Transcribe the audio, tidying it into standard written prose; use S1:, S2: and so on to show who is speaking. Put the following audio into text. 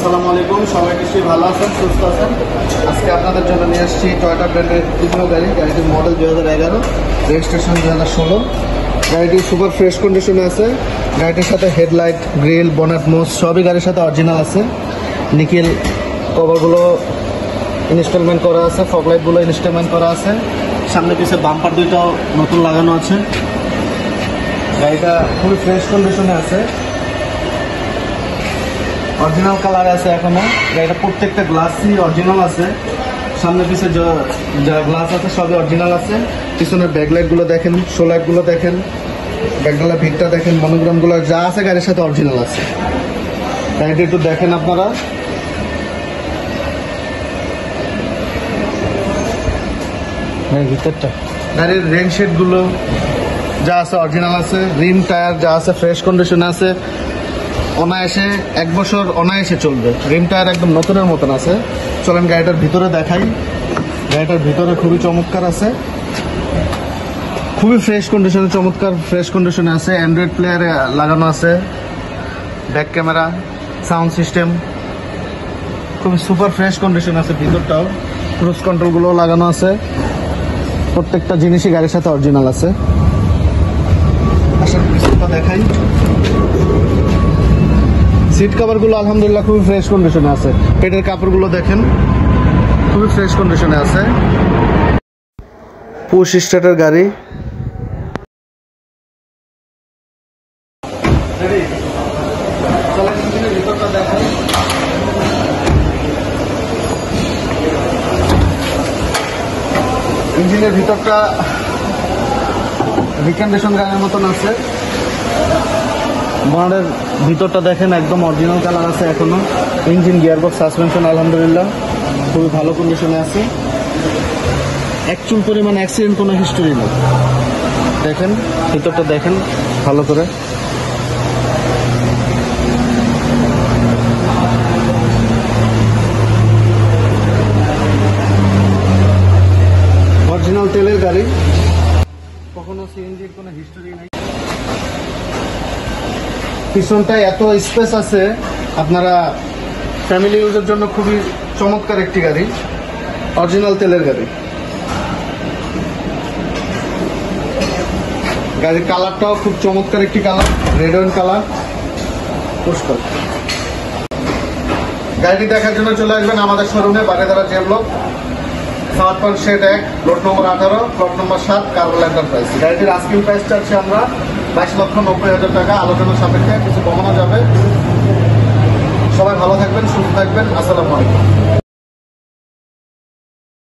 S1: আসসালামু আলাইকুম, সবাই নিশ্চয়ই ভালো আছেন, সুস্থ আছেন। আজকে আপনাদের জন্য নিয়ে আসছি টয়োটা ব্র্যান্ডের টিগ্নো গাড়ি। গাড়িটির মডেল 2011, রেজিস্ট্রেশন 2016। গাড়িটি সুপার ফ্রেশ কন্ডিশনে আছে। গাড়িটির সাথে হেডলাইট, গ্রিল, বনেট, মোস সবই গাড়ির সাথে অরিজিনাল আছে। নিকেল কভারগুলো ইনস্টলমেন্ট করা আছে, ফগলাইটগুলো ইনস্টলমেন্ট করা আছে। সামনে পিছিয়ে বাম্পার দুইটাও নতুন লাগানো আছে। গাড়িটা খুবই ফ্রেশ কন্ডিশনে আছে, অরিজিনাল কালার আছে এখনো। গাড়িটা প্রত্যেকটা গ্লাসই অরিজিনাল আছে। সামনে পিছনে যা গ্লাস আছে সবই অরিজিনাল আছে। পিছনের ব্যাকলাইটগুলো দেখেন, শোলাইটগুলো দেখেন, ব্যাকডালা ভিটটা দেখেন, মনোগ্রামগুলো যা আছে গাড়ির সাথে অরিজিনাল আছে। গাড়িটি একটু দেখেন আপনারা। ভিতরটা গাড়ির রেন শেডগুলো যা আছে অরিজিনাল আছে। রিম টায়ার যা আছে ফ্রেশ কন্ডিশনে আছে। অনায়াসে 1 বছর অনায়াসে চলবে। রিম টায়ার একদম নতুনের মতন আছে। চলেন গাড়িটার ভিতরে দেখাই। গাড়িটার ভিতরে খুবই চমৎকার আছে, খুবই ফ্রেশ কন্ডিশনে, চমৎকার ফ্রেশ কন্ডিশনে আছে। অ্যান্ড্রয়েড প্লেয়ারে লাগানো আছে, ব্যাক ক্যামেরা, সাউন্ড সিস্টেম খুবই সুপার ফ্রেশ কন্ডিশন আছে। ভিতরটাও ক্রুজ কন্ট্রোলগুলোও লাগানো আছে। প্রত্যেকটা জিনিসই গাড়ির সাথে অরিজিনাল আছে। আসলে পিছনটা দেখাই। সিট কভারগুলো আলহামদুলিল্লাহ খুবই ফ্রেশ কন্ডিশনে আছে। পেটের কাপড়গুলো দেখেন, খুবই ফ্রেশ কন্ডিশনে আছে। পুশ স্টার্টার গাড়ি। ইঞ্জিনের ভিতরটা রিকন্ডিশন গাড়ির মতন আছে। বনেটের ভিতরটা দেখেন, একদম অরিজিনাল কালার আছে এখনো। ইঞ্জিন, গিয়ারবক্স, সাসপেনশন আলহামদুলিল্লাহ খুবই ভালো কন্ডিশনে আছে। অ্যাকচুয়াল পরিমাণ অ্যাক্সিডেন্ট কোনো হিস্টোরি নেই। দেখেন ভিতরটা দেখেন ভালো করে। অরিজিনাল তেলের গাড়ি, কখনো সিএনজির কোনো হিস্টোরি নেই। পিছনটায় এত স্পেস আছে, আপনারা ফ্যামিলি ইউজের জন্য খুবই চমৎকার একটি গাড়ি। অরিজিনাল তেলের গাড়ি। গাড়ির কালারটাও খুব চমৎকার একটি colour, red wine colour, Pushkar. গাড়িটি দেখার জন্য চলে আসবেন আমাদের শোরুমে, Baridhara J block, south shed 1, plot number 18, plot number 7, carbon enterprise. গাড়িটির আস্কিং প্রাইস চাচ্ছি আমরা 22,90,000 টাকা। আলোচনার সাপেক্ষে কিছু কমানো যাবে। সবাই ভালো থাকবেন, সুস্থ থাকবেন। আসসালামু আলাইকুম।